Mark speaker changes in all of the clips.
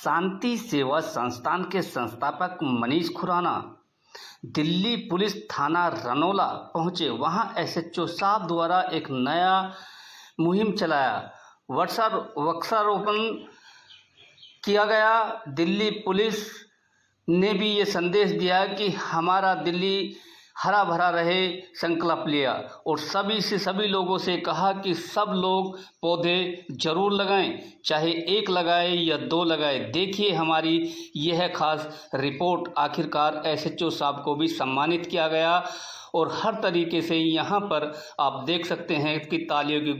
Speaker 1: शांति सेवा संस्थान के संस्थापक मनीष खुराना दिल्ली पुलिस थाना रनौला पहुंचे। वहां एसएचओ साहब द्वारा एक नया मुहिम चलाया, वृक्षारोपण किया गया। दिल्ली पुलिस ने भी ये संदेश दिया कि हमारा दिल्ली हरा भरा रहे, संकल्प लिया और सभी लोगों से कहा कि सब लोग पौधे जरूर लगाएं, चाहे एक लगाए या दो लगाए। देखिए हमारी यह खास रिपोर्ट। आखिरकार एसएचओ साहब को भी सम्मानित किया गया और हर तरीके से यहाँ पर आप देख सकते हैं कि तालियों की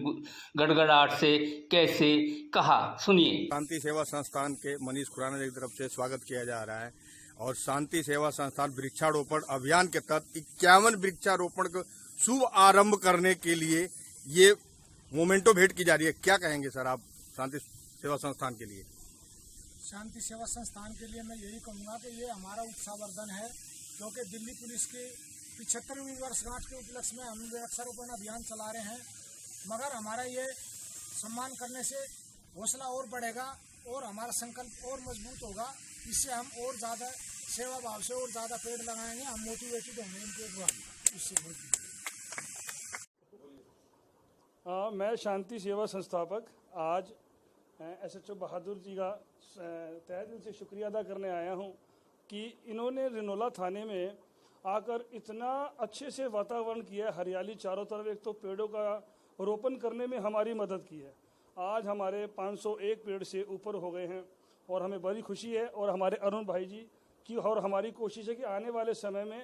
Speaker 1: गड़गड़ाहट से कैसे कहा। सुनिए।
Speaker 2: शांति सेवा संस्थान के मनीष खुराना जी की तरफ से स्वागत किया जा रहा है और शांति सेवा संस्थान वृक्षारोपण अभियान के तहत 51 वृक्षारोपण का शुभ आरंभ करने के लिए ये मोमेंटो भेंट की जा रही है। क्या कहेंगे सर आप शांति सेवा संस्थान के लिए?
Speaker 3: शांति सेवा संस्थान के लिए मैं यही कहूँगा कि ये हमारा उत्साहवर्धन है, क्योंकि दिल्ली पुलिस की 75वीं वर्षगांठ के उपलक्ष्य में हम वृक्षारोपण अभियान चला रहे हैं। मगर हमारा ये सम्मान करने से हौसला और बढ़ेगा और हमारा संकल्प और मजबूत होगा। इससे हम और ज़्यादा सेवा भाव से और ज़्यादा पेड़ लगाएंगे। हम मोटिवेटेड होंगे इनके द्वारा। इससे
Speaker 4: मैं शांति सेवा संस्थापक आज एसएचओ बहादुर जी का तहे दिल से शुक्रिया अदा करने आया हूं कि इन्होंने रनौला थाने में आकर इतना अच्छे से वातावरण किया है। हरियाली चारों तरफ, एक तो पेड़ों का रोपण करने में हमारी मदद की है। आज हमारे 501 पेड़ से ऊपर हो गए हैं और हमें बड़ी खुशी है। और हमारे अरुण भाई जी की और हमारी कोशिश है कि आने वाले समय में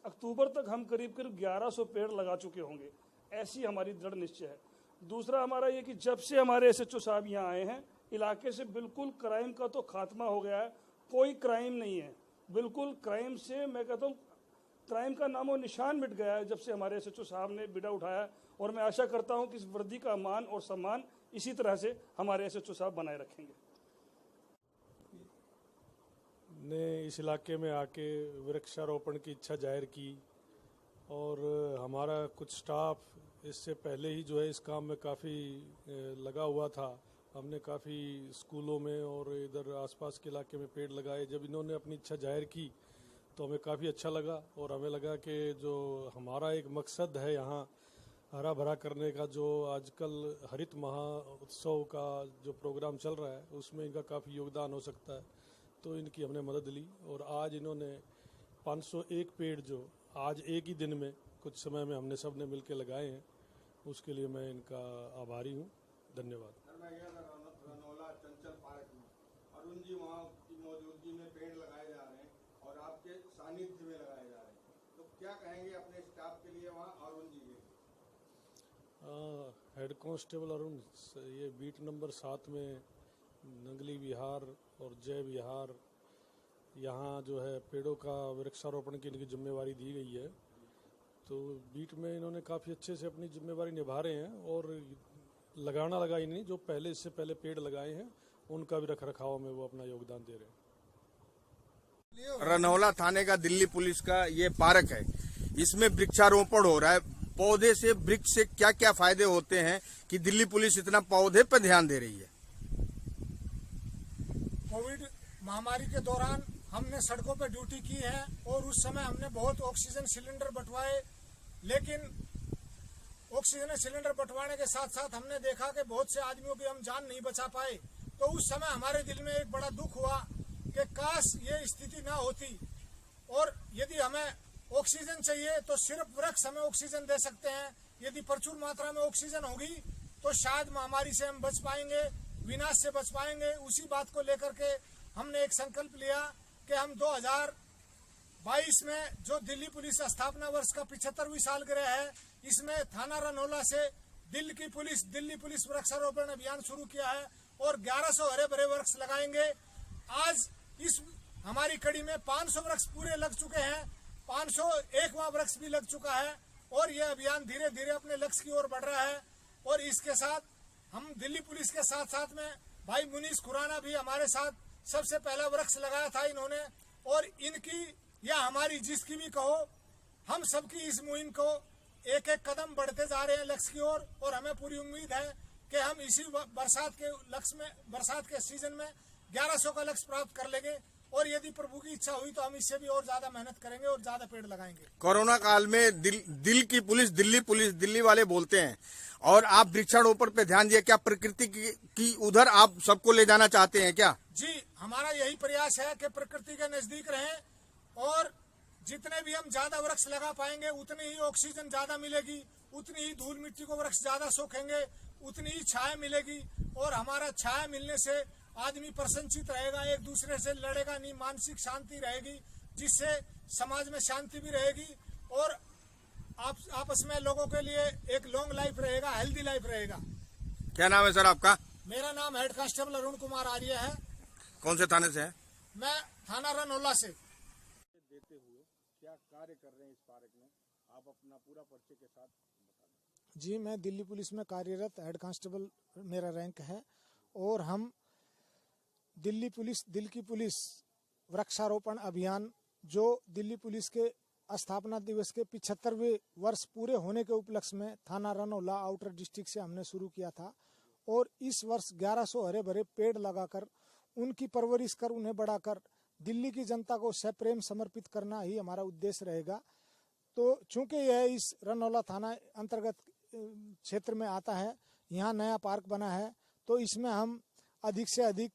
Speaker 4: अक्टूबर तक हम करीब 1100 पेड़ लगा चुके होंगे। ऐसी हमारी दृढ़ निश्चय है। दूसरा हमारा ये कि जब से हमारे एसएचओ साहब यहाँ आए हैं, इलाके से बिल्कुल क्राइम का तो खात्मा हो गया है। कोई क्राइम नहीं है, बिल्कुल क्राइम से मैं कहता हूँ क्राइम का नामो निशान मिट गया है जब से हमारे एसएचओ साहब ने बिड़ा उठाया। और मैं आशा करता हूं कि इस वर्दी का मान और सम्मान इसी तरह से हमारे एसएचओ साहब बनाए रखेंगे।
Speaker 5: ने इस इलाके में आके वृक्षारोपण की इच्छा जाहिर की और हमारा कुछ स्टाफ इससे पहले ही जो है इस काम में काफ़ी लगा हुआ था। हमने काफ़ी स्कूलों में और इधर आसपास के इलाके में पेड़ लगाए। जब इन्होंने अपनी इच्छा जाहिर की तो हमें काफ़ी अच्छा लगा और हमें लगा कि जो हमारा एक मकसद है यहाँ हरा भरा करने का, जो आजकल हरित महोत्सव का जो प्रोग्राम चल रहा है उसमें इनका काफ़ी योगदान हो सकता है। तो इनकी हमने मदद ली और आज इन्होंने 501 पेड़ जो आज एक ही दिन में कुछ समय में हमने सब ने मिलकर लगाए हैं, उसके लिए मैं इनका आभारी हूँ। धन्यवाद।
Speaker 2: रनौला चंचल पार्क में अरुण जी वहाँ की मौजूदगी में पेड़ लगाए जा रहे हैं और आपके सानिध्य में लगाए जा रहे हैं, तो क्या कहेंगे अपने स्टाफ के लिए वहाँ अरुण जी के?
Speaker 5: हेड कांस्टेबल अरुण, ये बीट नंबर 7 में नंगली विहार और जय विहार, यहाँ जो है पेड़ों का वृक्षारोपण की इनकी जिम्मेवारी दी गई है। तो बीट में इन्होंने काफ़ी अच्छे से अपनी जिम्मेवारी निभा रहे हैं और लगाई नहीं, जो पहले इससे पहले पेड़ लगाए हैं उनका भी रख रखाव में वो अपना योगदान दे रहे हैं।
Speaker 2: रनौला थाने का दिल्ली पुलिस का ये पार्क है, इसमें वृक्षारोपण हो रहा है। पौधे से, वृक्ष से क्या क्या फायदे होते हैं कि दिल्ली पुलिस इतना पौधे पर ध्यान दे रही है?
Speaker 3: कोविड महामारी के दौरान हमने सड़कों पर ड्यूटी की है और उस समय हमने बहुत ऑक्सीजन सिलेंडर बंटवाए, लेकिन ऑक्सीजन सिलेंडर बंटवाने के साथ साथ हमने देखा कि बहुत से आदमियों की हम जान नहीं बचा पाए। तो उस समय हमारे दिल में एक बड़ा दुख हुआ कि काश ये स्थिति ना होती। और यदि हमें ऑक्सीजन चाहिए तो सिर्फ वृक्ष हमें ऑक्सीजन दे सकते हैं। यदि प्रचुर मात्रा में ऑक्सीजन होगी तो शायद महामारी से हम बच पाएंगे, विनाश से बच पाएंगे। उसी बात को लेकर के हमने एक संकल्प लिया कि हम 2022 में जो दिल्ली पुलिस स्थापना वर्ष का 75वीं सालगिरह है, इसमें थाना रनौला से दिल्ली पुलिस वृक्षारोपण अभियान शुरू किया है और 1100 हरे भरे वृक्ष लगाएंगे। आज इस हमारी कड़ी में 500 वृक्ष पूरे लग चुके हैं, 501वां वृक्ष भी लग चुका है और यह अभियान धीरे धीरे अपने लक्ष्य की ओर बढ़ रहा है। और इसके साथ हम दिल्ली पुलिस के साथ साथ में भाई मनीष खुराना भी हमारे साथ सबसे पहला वृक्ष लगाया था इन्होंने। और इनकी या हमारी जिसकी भी कहो, हम सबकी इस मुहिम को एक एक कदम बढ़ते जा रहे हैं लक्ष्य की ओर। और हमें पूरी उम्मीद है कि हम इसी बरसात के सीजन में 1100 का लक्ष्य प्राप्त कर लेंगे। और यदि प्रभु की इच्छा हुई तो हम इससे भी और ज्यादा मेहनत करेंगे और ज्यादा पेड़ लगाएंगे।
Speaker 2: कोरोना काल में दिल की पुलिस, दिल्ली वाले बोलते हैं, और आप वृक्षारोपण पे ध्यान दिए। क्या प्रकृति की उधर आप सबको ले जाना चाहते हैं क्या?
Speaker 3: जी, हमारा यही प्रयास है कि प्रकृति के नजदीक रहें और जितने भी हम ज्यादा वृक्ष लगा पाएंगे उतनी ही ऑक्सीजन ज्यादा मिलेगी, उतनी ही धूल मिट्टी को वृक्ष ज्यादा सोखेंगे, उतनी ही छाया मिलेगी। और हमारा छाया मिलने से आदमी प्रसन्नचित रहेगा, एक दूसरे से लड़ेगा नहीं, मानसिक शांति रहेगी, जिससे समाज में शांति भी रहेगी और आपस में लोगों के लिए एक लॉन्ग लाइफ रहेगा, हेल्दी लाइफ रहेगा।
Speaker 2: क्या नाम है सर आपका?
Speaker 3: मेरा नाम हेड कांस्टेबल अरुण कुमार आर्य है।
Speaker 2: कौन से थाने से है?
Speaker 3: मैं थाना रनौला से।
Speaker 2: देते हुए क्या कार्य कर रहे हैं इस पार्क में, आप अपना पूरा परिचय के साथ बता दें।
Speaker 3: जी, मैं दिल्ली पुलिस में कार्यरत हेड कांस्टेबल मेरा रैंक है और हम दिल की पुलिस वृक्षारोपण अभियान जो दिल्ली पुलिस के स्थापना दिवस के 75वें वर्ष पूरे होने के उपलक्ष्य में थाना रनौला आउटर डिस्ट्रिक्ट से हमने शुरू किया था। और इस वर्ष 1100 हरे भरे पेड़ लगाकर उनकी परवरिश कर उन्हें बढ़ाकर दिल्ली की जनता को सप्रेम समर्पित करना ही हमारा उद्देश्य रहेगा। तो चूंकि यह इस रनौला थाना अंतर्गत क्षेत्र में आता है, यहाँ नया पार्क बना है, तो इसमें हम अधिक से अधिक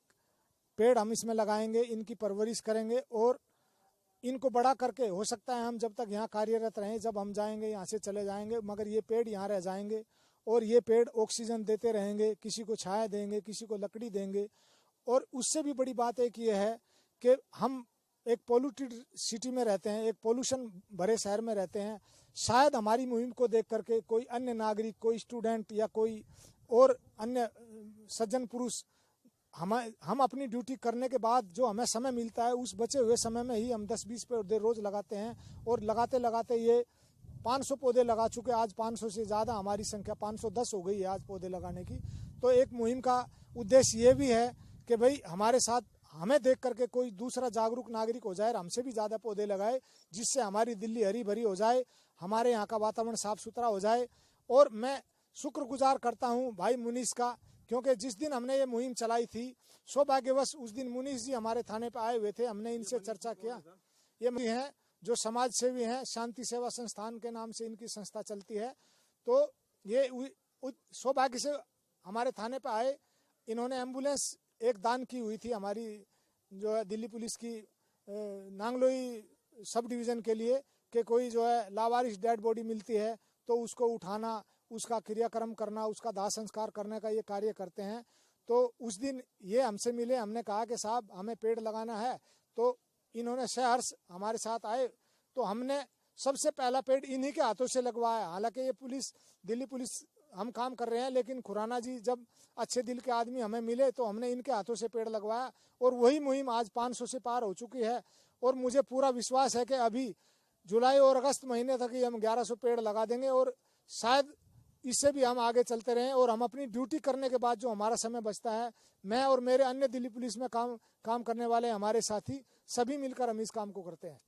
Speaker 3: पेड़ हम इसमें लगाएंगे, इनकी परवरिश करेंगे और इनको बड़ा करके, हो सकता है हम जब तक यहाँ कार्यरत रहें, जब हम जाएंगे यहाँ से चले जाएंगे, मगर ये पेड़ यहाँ रह जाएंगे और ये पेड़ ऑक्सीजन देते रहेंगे, किसी को छाया देंगे, किसी को लकड़ी देंगे। और उससे भी बड़ी बात एक ये है कि हम एक पोल्यूटेड सिटी में रहते हैं, एक पोल्यूशन भरे शहर में रहते हैं। शायद हमारी मुहिम को देख करके कोई अन्य नागरिक, कोई स्टूडेंट या कोई और अन्य सज्जन पुरुष हम अपनी ड्यूटी करने के बाद जो हमें समय मिलता है, उस बचे हुए समय में ही हम 10-20 पौधे रोज लगाते हैं। और लगाते लगाते ये 500 पौधे लगा चुके। आज 500 से ज़्यादा हमारी संख्या 510 हो गई है आज पौधे लगाने की। तो एक मुहिम का उद्देश्य ये भी है कि भाई हमारे साथ हमें देख करके कोई दूसरा जागरूक नागरिक हो जाए, हमसे भी ज़्यादा पौधे लगाए, जिससे हमारी दिल्ली हरी भरी हो जाए, हमारे यहाँ का वातावरण साफ सुथरा हो जाए। और मैं शुक्रगुजार करता हूँ भाई मुनीष का, क्योंकि जिस दिन हमने ये मुहिम चलाई थी, सौभाग्यवश उस दिन मुनीष जी हमारे थाने पे आए हुए थे। हमने इनसे चर्चा किया। ये हैं जो समाज सेवी हैं, शांति सेवा संस्थान के नाम से इनकी संस्था चलती है। तो ये सौभाग्य से हमारे थाने पे आए। इन्होंने एम्बुलेंस एक दान की हुई थी हमारी जो है दिल्ली पुलिस की नांगलोई सब डिवीज़न के लिए, कि कोई जो है लावारिस डेड बॉडी मिलती है तो उसको उठाना, उसका क्रियाक्रम करना, उसका दाह संस्कार करने का ये कार्य करते हैं। तो उस दिन ये हमसे मिले, हमने कहा कि साहब हमें पेड़ लगाना है, तो इन्होंने सहर्ष हमारे साथ आए। तो हमने सबसे पहला पेड़ इन्हीं के हाथों से लगवाया। हालांकि ये पुलिस, दिल्ली पुलिस हम काम कर रहे हैं, लेकिन खुराना जी जब अच्छे दिल के आदमी हमें मिले तो हमने इनके हाथों से पेड़ लगवाया। और वही मुहिम आज 500 से पार हो चुकी है। और मुझे पूरा विश्वास है कि अभी जुलाई और अगस्त महीने तक ही हम 1100 पेड़ लगा देंगे और शायद इससे भी हम आगे चलते रहें। और हम अपनी ड्यूटी करने के बाद जो हमारा समय बचता है, मैं और मेरे अन्य दिल्ली पुलिस में काम करने वाले हमारे साथी सभी मिलकर हम इस काम को करते हैं।